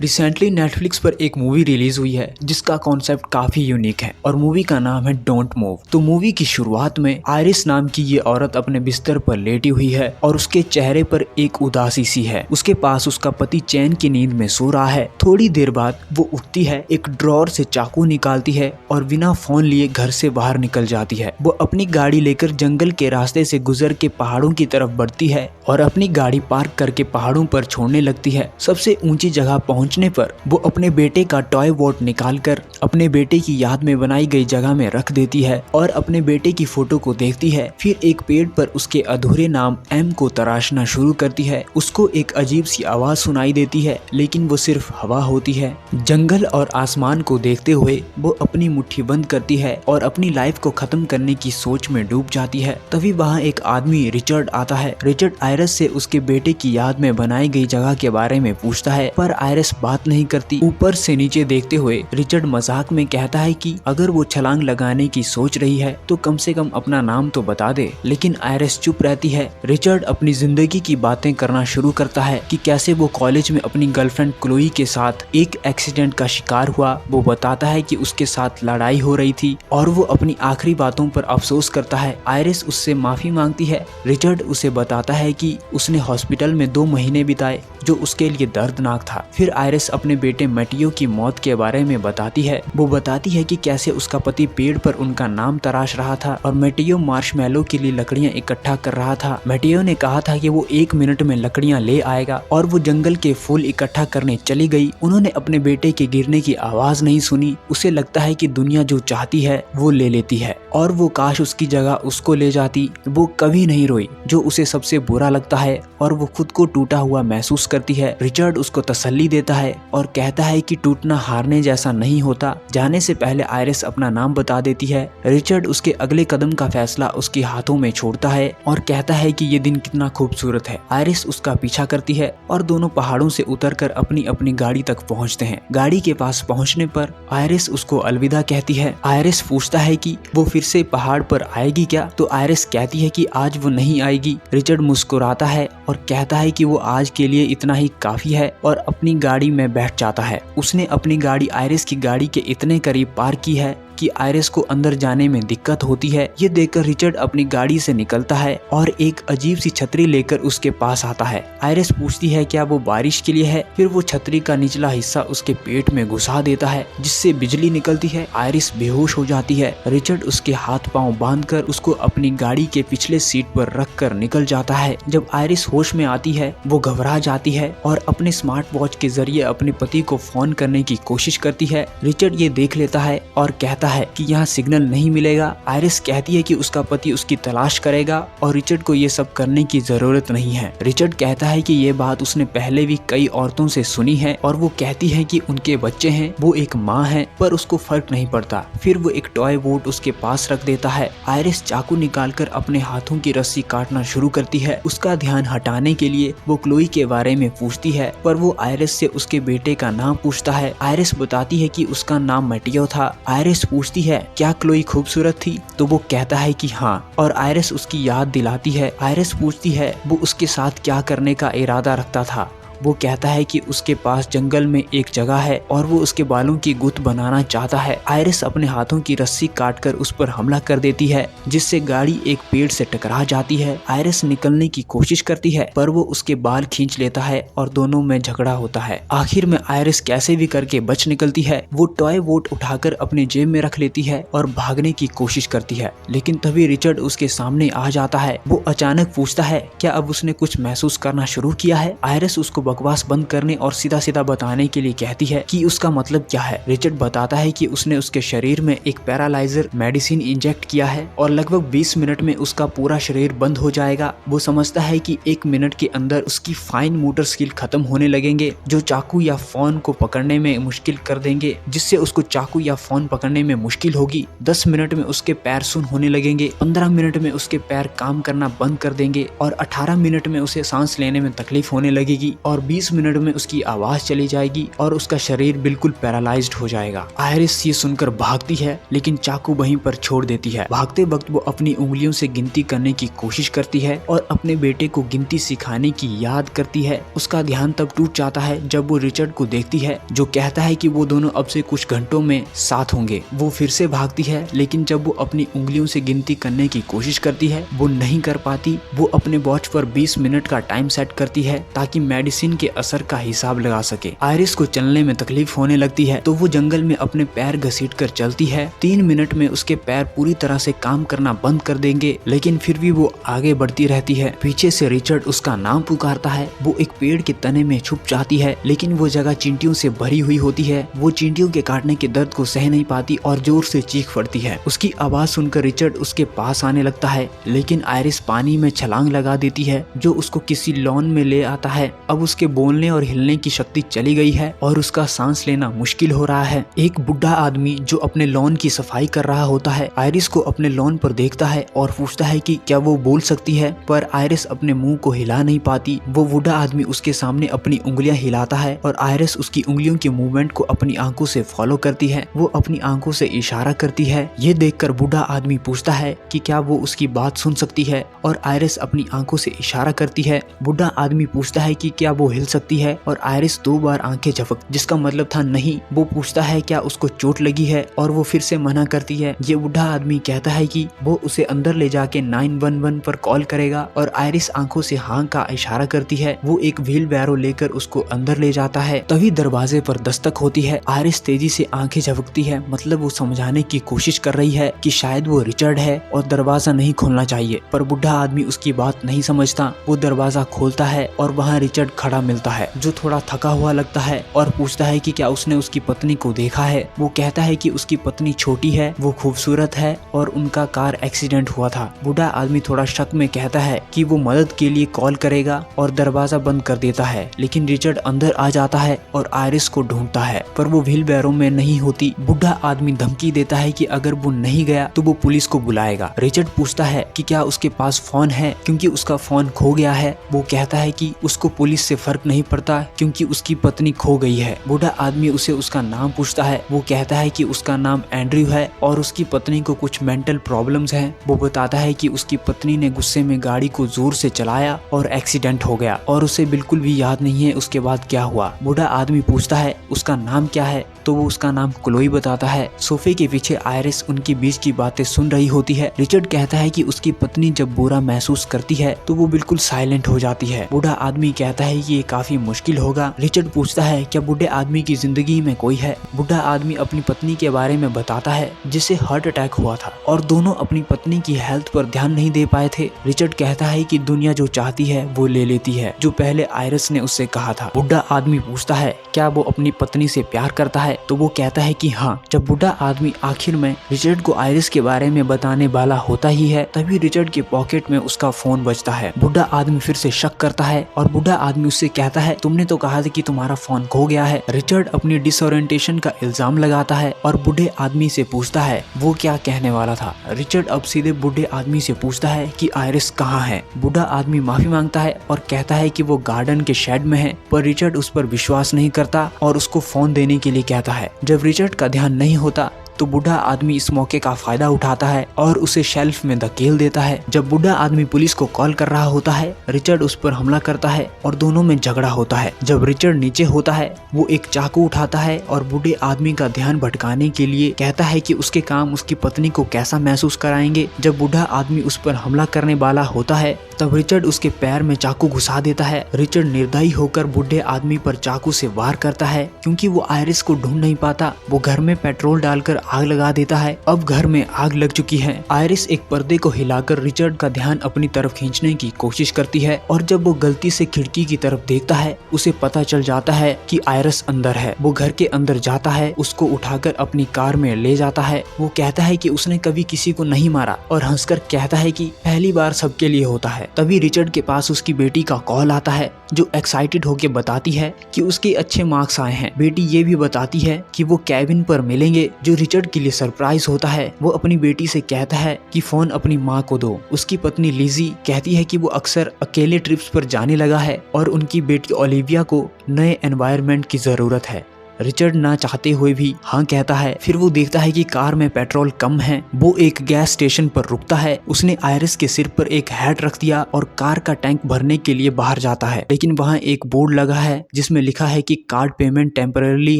Recently Netflix पर एक movie release हुई है जिसका कॉन्सेप्ट काफी यूनिक है और मूवी का नाम है डोंट मूव। तो मूवी की शुरुआत में आयरिस नाम की ये औरत अपने बिस्तर पर लेटी हुई है और उसके चेहरे पर एक उदासी सी है। उसके पास उसका पति चैन की नींद में सो रहा है। थोड़ी देर बाद वो उठती है, एक ड्रॉर से चाकू निकालती है और बिना फोन लिए घर से बाहर निकल जाती है। वो अपनी गाड़ी लेकर जंगल के रास्ते से गुजर के पहाड़ों की तरफ बढ़ती है और अपनी गाड़ी पार्क करके पहाड़ों पर छोड़ने लगती है। सबसे ऊंची जगह पहुंचने पर वो अपने बेटे का टॉय बोट निकालकर अपने बेटे की याद में बनाई गई जगह में रख देती है और अपने बेटे की फोटो को देखती है। फिर एक पेड़ पर उसके अधूरे नाम एम को तराशना शुरू करती है। उसको एक अजीब सी आवाज सुनाई देती है, लेकिन वो सिर्फ हवा होती है। जंगल और आसमान को देखते हुए वो अपनी मुट्ठी बंद करती है और अपनी लाइफ को खत्म करने की सोच में डूब जाती है। तभी वहाँ एक आदमी रिचर्ड आता है। रिचर्ड आयरिस से उसके बेटे की याद में बनाई गई जगह के बारे में पूछता है, पर आयरिस बात नहीं करती। ऊपर से नीचे देखते हुए रिचर्ड मजाक में कहता है कि अगर वो छलांग लगाने की सोच रही है तो कम से कम अपना नाम तो बता दे, लेकिन आयरिस चुप रहती है। रिचर्ड अपनी जिंदगी की बातें करना शुरू करता है कि कैसे वो कॉलेज में अपनी गर्लफ्रेंड क्लोई के साथ एक एक्सीडेंट का शिकार हुआ। वो बताता है कि उसके साथ लड़ाई हो रही थी और वो अपनी आखिरी बातों पर अफसोस करता है। आयरिस उससे माफी मांगती है। रिचर्ड उसे बताता है कि उसने हॉस्पिटल में 2 महीने बिताए जो उसके लिए दर्दनाक था। फिर आयरिस अपने बेटे मैटियो की मौत के बारे में बताती है। वो बताती है कि कैसे उसका पति पेड़ पर उनका नाम तराश रहा था और मैटियो मार्शमैलो के लिए लकड़ियां इकट्ठा कर रहा था। मैटियो ने कहा था कि वो 1 मिनट में लकड़ियां ले आएगा और वो जंगल के फूल इकट्ठा करने चली गई। उन्होंने अपने बेटे के गिरने की आवाज नहीं सुनी। उसे लगता है कि दुनिया जो चाहती है वो ले लेती है और वो काश उसकी जगह उसको ले जाती। वो कभी नहीं रोई, जो उसे सबसे बुरा लगता है, और वो खुद को टूटा हुआ महसूस करती है। रिचर्ड उसको तसल्ली देता है और कहता है कि टूटना हारने जैसा नहीं होता। जाने से पहले आयरिस अपना नाम बता देती है। रिचर्ड उसके अगले कदम का फैसला उसके हाथों में छोड़ता है और कहता है कि ये दिन कितना खूबसूरत है। आयरिस उसका पीछा करती है और दोनों पहाड़ों से उतरकर अपनी अपनी गाड़ी तक पहुंचते हैं। गाड़ी के पास पहुंचने पर आयरिस उसको अलविदा कहती है। आयरिस पूछता है कि वो फिर से पहाड़ पर आएगी क्या, तो आयरिस कहती है कि आज वो नहीं आएगी। रिचर्ड मुस्कुराता है और कहता है कि वो आज के लिए इतना ही काफी है और अपनी गाड़ी में बैठ जाता है। उसने अपनी गाड़ी आयरिस की गाड़ी के इतने करीब पार्क की है कि आयरिस को अंदर जाने में दिक्कत होती है। ये देखकर रिचर्ड अपनी गाड़ी से निकलता है और एक अजीब सी छतरी लेकर उसके पास आता है। आयरिस पूछती है क्या वो बारिश के लिए है। फिर वो छतरी का निचला हिस्सा उसके पेट में घुसा देता है, जिससे बिजली निकलती है। आयरिस बेहोश हो जाती है। रिचर्ड उसके हाथ पांव बांधकर उसको अपनी गाड़ी के पिछले सीट पर रखकर निकल जाता है। जब आयरिस होश में आती है वो घबरा जाती है और अपने स्मार्ट वॉच के जरिए अपने पति को फोन करने की कोशिश करती है। रिचर्ड ये देख लेता है और कहता है कि यहाँ सिग्नल नहीं मिलेगा। आयरिस कहती है कि उसका पति उसकी तलाश करेगा और रिचर्ड को ये सब करने की जरूरत नहीं है। रिचर्ड कहता है कि ये बात उसने पहले भी कई औरतों से सुनी है और वो कहती है कि उनके बच्चे हैं, वो एक माँ है, पर उसको फर्क नहीं पड़ता। फिर वो एक टॉय बोट उसके पास रख देता है। आयरिस चाकू निकालकर अपने हाथों की रस्सी काटना शुरू करती है। उसका ध्यान हटाने के लिए वो क्लोई के बारे में पूछती है, पर वो आयरिस से उसके बेटे का नाम पूछता है। आयरिस बताती है कि उसका नाम मैटियो था। आयरिस पूछती है क्या क्लोई खूबसूरत थी, तो वो कहता है कि हाँ, और आयरिस उसकी याद दिलाती है। आयरिस पूछती है वो उसके साथ क्या करने का इरादा रखता था। वो कहता है कि उसके पास जंगल में एक जगह है और वो उसके बालों की गुत्थ बनाना चाहता है। आयरिस अपने हाथों की रस्सी काटकर उस पर हमला कर देती है, जिससे गाड़ी एक पेड़ से टकरा जाती है। आयरिस निकलने की कोशिश करती है, पर वो उसके बाल खींच लेता है और दोनों में झगड़ा होता है। आखिर में आयरिस कैसे भी करके बच निकलती है। वो टॉय बोट उठाकर अपने जेब में रख लेती है और भागने की कोशिश करती है, लेकिन तभी रिचर्ड उसके सामने आ जाता है। वो अचानक पूछता है क्या अब उसने कुछ महसूस करना शुरू किया है। आयरिस उसको बकवास बंद करने और सीधा सीधा बताने के लिए कहती है कि उसका मतलब क्या है। रिचर्ड बताता है कि उसने उसके शरीर में एक पैरालाइजर मेडिसिन इंजेक्ट किया है और लगभग 20 मिनट में उसका पूरा शरीर बंद हो जाएगा। वो समझता है कि 1 मिनट के अंदर उसकी फाइन मोटर स्किल खत्म होने लगेंगे, जो चाकू या फोन को पकड़ने में मुश्किल कर देंगे, जिससे उसको चाकू या फोन पकड़ने में मुश्किल होगी। 10 मिनट में उसके पैर सुन्न होने लगेंगे, 15 मिनट में उसके पैर काम करना बंद कर देंगे और 18 मिनट में उसे सांस लेने में तकलीफ होने लगेगी और और 20 मिनट में उसकी आवाज चली जाएगी और उसका शरीर बिल्कुल पैरालाइज्ड हो जाएगा। आयरिस ये सुनकर भागती है लेकिन चाकू वहीं पर छोड़ देती है। भागते वक्त वो अपनी उंगलियों से गिनती करने की कोशिश करती है और अपने बेटे को गिनती सिखाने की याद करती है। उसका ध्यान तब टूट जाता है जब वो रिचर्ड को देखती है जो कहता है कि वो दोनों अब से कुछ घंटों में साथ होंगे। वो फिर से भागती है लेकिन जब वो अपनी उंगलियों से गिनती करने की कोशिश करती है वो नहीं कर पाती। वो अपने वॉच पर 20 मिनट का टाइम सेट करती है ताकि मेडिसिन के असर का हिसाब लगा सके। आयरिस को चलने में तकलीफ होने लगती है तो वो जंगल में अपने पैर घसीटकर चलती है। 3 मिनट में उसके पैर पूरी तरह से काम करना बंद कर देंगे लेकिन फिर भी वो आगे बढ़ती रहती है। पीछे से रिचर्ड उसका नाम पुकारता है। वो एक पेड़ के तने में छुप जाती है लेकिन वो जगह चींटियों से भरी हुई होती है। वो चींटियों के काटने के दर्द को सह नहीं पाती और जोर से चीख पड़ती है। उसकी आवाज सुनकर रिचर्ड उसके पास आने लगता है लेकिन आयरिस पानी में छलांग लगा देती है जो उसको किसी लॉन में ले आता है। अब उसके बोलने और हिलने की शक्ति चली गई है और उसका सांस लेना मुश्किल हो रहा है। एक बुढ़ा आदमी जो अपने लॉन की सफाई कर रहा होता है आयरिस को अपने लॉन पर देखता है और पूछता है कि क्या वो बोल सकती है, पर आयरिस अपने मुंह को हिला नहीं पाती। वो बुढ़ा आदमी उसके सामने अपनी उंगलियां हिलाता है और आयरिस उसकी उंगलियों के मूवमेंट को अपनी आंखों से फॉलो करती है। वो अपनी आंखों से इशारा करती है। ये देखकर बुढ़ा आदमी पूछता है कि क्या वो उसकी बात सुन सकती है और आयरिस अपनी आंखों से इशारा करती है। बुढ़ा आदमी पूछता है कि क्या वो हिल सकती है और आयरिस 2 बार आंखें झपक जिसका मतलब था नहीं। वो पूछता है क्या उसको चोट लगी है और वो फिर से मना करती है। ये बुढ़ा आदमी कहता है कि वो उसे अंदर ले जाके 911 पर कॉल करेगा और आयरिस आंखों से हाँ का इशारा करती है। वो एक व्हील बैरो लेकर उसको अंदर ले जाता है। तभी दरवाजे पर दस्तक होती है। आयरिस तेजी से आंखें झपकती है, मतलब वो समझाने की कोशिश कर रही है कि शायद वो रिचर्ड है और दरवाजा नहीं खोलना चाहिए, पर बुढ़ा आदमी उसकी बात नहीं समझता। वो दरवाजा खोलता है और वहाँ रिचर्ड खड़ा मिलता है जो थोड़ा थका हुआ लगता है और पूछता है कि क्या उसने उसकी पत्नी को देखा है। वो कहता है कि उसकी पत्नी छोटी है, वो खूबसूरत है और उनका कार एक्सीडेंट हुआ था। बुढ़ा आदमी थोड़ा शक में कहता है कि वो मदद के लिए कॉल करेगा और दरवाजा बंद कर देता है, लेकिन रिचर्ड अंदर आ जाता है और आयरिस को ढूंढता है पर वो व्हील बैरो में नहीं होती। बुढ़ा आदमी धमकी देता है कि अगर वो नहीं गया तो वो पुलिस को बुलाएगा। रिचर्ड पूछता है कि क्या उसके पास फोन है क्योंकि उसका फोन खो गया है। वो कहता है कि उसको पुलिस से फर्क नहीं पड़ता क्योंकि उसकी पत्नी खो गई है। बूढ़ा आदमी उसे उसका नाम पूछता है। वो कहता है कि उसका नाम एंड्रयू है और उसकी पत्नी को कुछ मेंटल प्रॉब्लम्स हैं। वो बताता है कि उसकी पत्नी ने गुस्से में गाड़ी को जोर से चलाया और एक्सीडेंट हो गया और उसे बिल्कुल भी याद नहीं है उसके बाद क्या हुआ। बूढ़ा आदमी पूछता है उसका नाम क्या है तो वो उसका नाम क्लोई बताता है। सोफे के पीछे आयरिस उनके बीच की बातें सुन रही होती है। रिचर्ड कहता है कि उसकी पत्नी जब बुरा महसूस करती है तो वो बिल्कुल साइलेंट हो जाती है। बूढ़ा आदमी कहता है कि ये काफी मुश्किल होगा। रिचर्ड पूछता है क्या बूढ़े आदमी की जिंदगी में कोई है। बूढ़ा आदमी अपनी पत्नी के बारे में बताता है जिसे हार्ट अटैक हुआ था और दोनों अपनी पत्नी की हेल्थ पर ध्यान नहीं दे पाए थे। रिचर्ड कहता है कि दुनिया जो चाहती है वो ले लेती है, जो पहले आयरिस ने उससे कहा था। बूढ़ा आदमी पूछता है क्या वो अपनी पत्नी से प्यार करता है तो वो कहता है कि हाँ। जब बूढ़ा आदमी आखिर में रिचर्ड को आयरिस के बारे में बताने वाला होता ही है तभी रिचर्ड के पॉकेट में उसका फोन बजता है। बूढ़ा आदमी फिर से शक करता है और बूढ़ा आदमी उससे कहता है तुमने तो कहा था कि तुम्हारा फोन खो गया है। रिचर्ड अपनी डिसओरिएंटेशन का इल्जाम लगाता है और बूढ़े आदमी से पूछता है वो क्या कहने वाला था। रिचर्ड अब सीधे बूढ़े आदमी से पूछता है कि आयरिस कहाँ है। बूढ़ा आदमी माफी मांगता है और कहता है कि वो गार्डन के शेड में है, पर रिचर्ड उस पर विश्वास नहीं करता और उसको फोन देने के लिए कहता है। जब रिचर्ड का ध्यान नहीं होता तो बूढ़ा आदमी इस मौके का फायदा उठाता है और उसे शेल्फ में धकेल देता है। जब बूढ़ा आदमी पुलिस को कॉल कर रहा होता है रिचर्ड उस पर हमला करता है और दोनों में झगड़ा होता है। जब रिचर्ड नीचे होता है वो एक चाकू उठाता है और बूढ़े आदमी का ध्यान भटकाने के लिए कहता है कि उसके काम उसकी पत्नी को कैसा महसूस कराएंगे। जब बूढ़ा आदमी उस पर हमला करने वाला होता है तब रिचर्ड उसके पैर में चाकू घुसा देता है। रिचर्ड निर्दयी होकर बूढ़े आदमी पर चाकू से वार करता है। क्योंकि वो आयरिस को ढूंढ नहीं पाता वो घर में पेट्रोल डालकर आग लगा देता है। अब घर में आग लग चुकी है। आयरिस एक पर्दे को हिलाकर रिचर्ड का ध्यान अपनी तरफ खींचने की कोशिश करती है और जब वो गलती से खिड़की की तरफ देखता है उसे पता चल जाता है कि आयरिस अंदर है। वो घर के अंदर जाता है, उसको उठाकर अपनी कार में ले जाता है। वो कहता है कि उसने कभी किसी को नहीं मारा और हंसकर कहता है कि पहली बार सबके लिए होता है। तभी रिचर्ड के पास उसकी बेटी का कॉल आता है जो एक्साइटेड होकर बताती है कि उसके अच्छे मार्क्स आए हैं। बेटी ये भी बताती है कि वो केविन पर मिलेंगे जो रिचर्ड रिचर्ड के लिए सरप्राइज होता है। वो अपनी बेटी से कहता है कि फोन अपनी माँ को दो। उसकी पत्नी लिजी कहती है कि वो अक्सर अकेले ट्रिप्स पर जाने लगा है और उनकी बेटी ओलिविया को नए एनवायरनमेंट की जरूरत है। रिचर्ड ना चाहते हुए भी हाँ कहता है। फिर वो देखता है कि कार में पेट्रोल कम है। वो एक गैस स्टेशन पर रुकता है। उसने आयरिस के सिर पर एक हैट रख दिया और कार का टैंक भरने के लिए बाहर जाता है, लेकिन वहाँ एक बोर्ड लगा है जिसमें लिखा है कि card payment temporary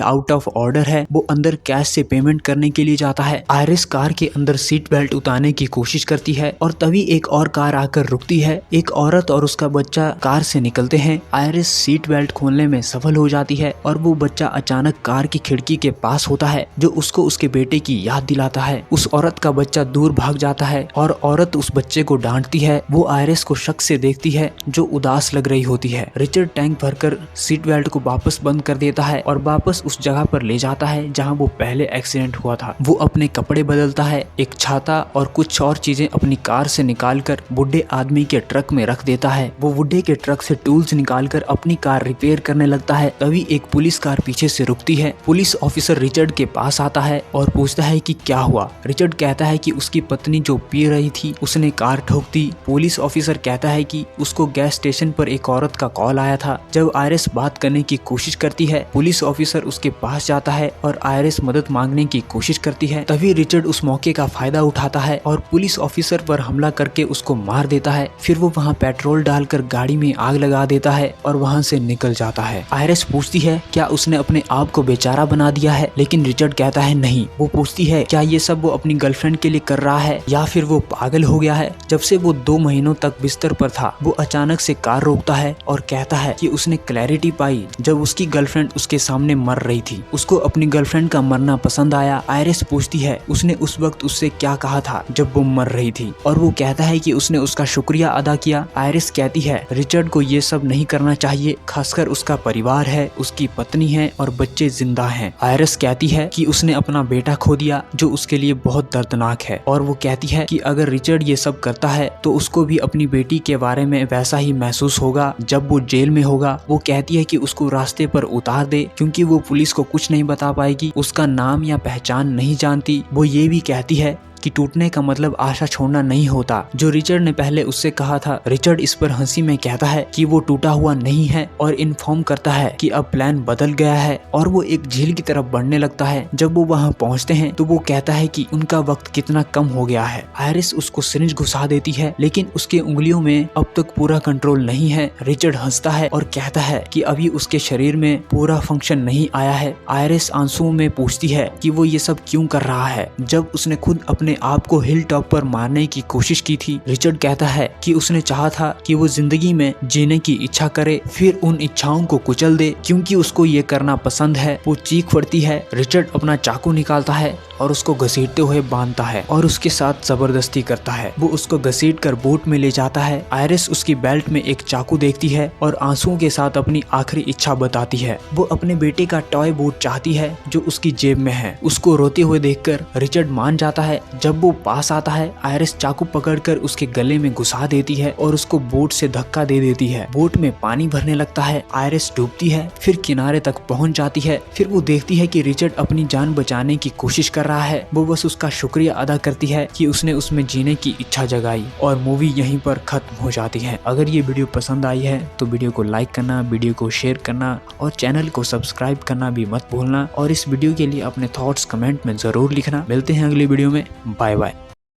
out of order है। वो अंदर कैश से पेमेंट करने के लिए जाता है। आयरिस कार के अंदर सीट बेल्ट उतारने की कोशिश करती है और तभी एक और कार आकर रुकती है। एक औरत और उसका बच्चा कार से निकलते हैं। आयरिस सीट बेल्ट खोलने में सफल हो जाती है और वो बच्चा अचानक कार की खिड़की के पास होता है, जो उसको उसके बेटे की याद दिलाता है। उस औरत का बच्चा दूर भाग जाता है और औरत उस बच्चे को डांटती है। वो आयरिस को शक से देखती है जो उदास लग रही होती है। रिचर्ड टैंक भरकर सीट बेल्ट को वापस बंद कर देता है और वापस उस जगह पर ले जाता है जहां वो पहले एक्सीडेंट हुआ था। वो अपने कपड़े बदलता है, एक छाता और कुछ और चीजें अपनी कार से निकालकर बुढ़े आदमी के ट्रक में रख देता है। वो बुढ़े के ट्रक से टूल्स निकालकर अपनी कार रिपेयर करने लगता है। तभी एक पुलिस कार पीछे से रुकती है। पुलिस ऑफिसर रिचर्ड के पास आता है और पूछता है कि क्या हुआ। रिचर्ड कहता है कि उसकी पत्नी जो पी रही थी उसने कार ठोक दी। पुलिस ऑफिसर कहता है कि उसको गैस स्टेशन पर एक औरत का कॉल आया था। जब आयरिस बात करने की कोशिश करती है, पुलिस ऑफिसर उसके पास जाता है और आयरिस मदद मांगने की कोशिश करती है। तभी रिचर्ड उस मौके का फायदा उठाता है और पुलिस ऑफिसर पर हमला करके उसको मार देता है। फिर वो वहाँ पेट्रोल डालकर गाड़ी में आग लगा देता है और वहाँ से निकल जाता है। आयरिस पूछती है क्या उसने अपने आप को बेचारा बना दिया है, लेकिन रिचर्ड कहता है नहीं। वो पूछती है क्या ये सब वो अपनी गर्लफ्रेंड के लिए कर रहा है या फिर वो पागल हो गया है। जब से वो 2 महीनों तक बिस्तर पर था, वो अचानक से कार रोकता है और कहता है कि उसने क्लैरिटी पाई जब उसकी गर्लफ्रेंड उसके सामने मर रही थी। उसको अपनी गर्लफ्रेंड का मरना पसंद आया। आयरिस पूछती है उसने उस वक्त उससे क्या कहा था जब वो मर रही थी, और वो कहता है कि उसने उसका शुक्रिया अदा किया। आयरिस कहती है रिचर्ड को ये सब नहीं करना चाहिए, खासकर उसका परिवार है, उसकी पत्नी है और बच्चे जिंदा हैं। आयरिस कहती है कि उसने अपना बेटा खो दिया जो उसके लिए बहुत दर्दनाक है, और वो कहती है कि अगर रिचर्ड ये सब करता है तो उसको भी अपनी बेटी के बारे में वैसा ही महसूस होगा जब वो जेल में होगा। वो कहती है कि उसको रास्ते पर उतार दे क्योंकि वो पुलिस को कुछ नहीं बता पाएगी, उसका नाम या पहचान नहीं जानती। वो ये भी कहती है कि टूटने का मतलब आशा छोड़ना नहीं होता, जो रिचर्ड ने पहले उससे कहा था। रिचर्ड इस पर हंसी में कहता है कि वो टूटा हुआ नहीं है और इन्फॉर्म करता है कि अब प्लान बदल गया है, और वो एक झील की तरफ बढ़ने लगता है। जब वो वहाँ पहुँचते हैं तो वो कहता है कि उनका वक्त कितना कम हो गया है। आयरिस उसको सिरिंज घुसा देती है, लेकिन उसके उंगलियों में अब तक पूरा कंट्रोल नहीं है। रिचर्ड हंसता है और कहता है कि अभी उसके शरीर में पूरा फंक्शन नहीं आया है। आयरिस आंसुओं में पूछती है कि वो ये सब क्यों कर रहा है जब उसने खुद अपने आपको हिल टॉप पर मारने की कोशिश की थी। रिचर्ड कहता है कि उसने चाहा था कि वो जिंदगी में जीने की इच्छा करे, फिर उन इच्छाओं को कुचल दे क्योंकि उसको ये करना पसंद है। वो चीख पड़ती है। रिचर्ड अपना चाकू निकालता है और उसको घसीटते हुए बांधता है और उसके साथ जबरदस्ती करता है। वो उसको घसीट कर बोट में ले जाता है। आयरिस उसकी बेल्ट में एक चाकू देखती है और आंसुओं के साथ अपनी आखिरी इच्छा बताती है। वो अपने बेटे का टॉय बोट चाहती है जो उसकी जेब में है। उसको रोते हुए देखकर रिचर्ड मान जाता है। जब वो पास आता है, आयरिस चाकू पकड़कर उसके गले में घुसा देती है और उसको बोट से धक्का दे देती है। बोट में पानी भरने लगता है। आयरिस डूबती है, फिर किनारे तक पहुंच जाती है। फिर वो देखती है कि रिचर्ड अपनी जान बचाने की कोशिश कर रहा है। वो बस उसका शुक्रिया अदा करती है कि उसने उसमें जीने की इच्छा जगाई, और मूवी यहीं पर खत्म हो जाती है। अगर ये वीडियो पसंद आई है तो वीडियो को लाइक करना, वीडियो को शेयर करना और चैनल को सब्सक्राइब करना भी मत भूलना। और इस वीडियो के लिए अपने थॉट्स कमेंट में जरूर लिखना। मिलते हैं अगली वीडियो में। Bye bye.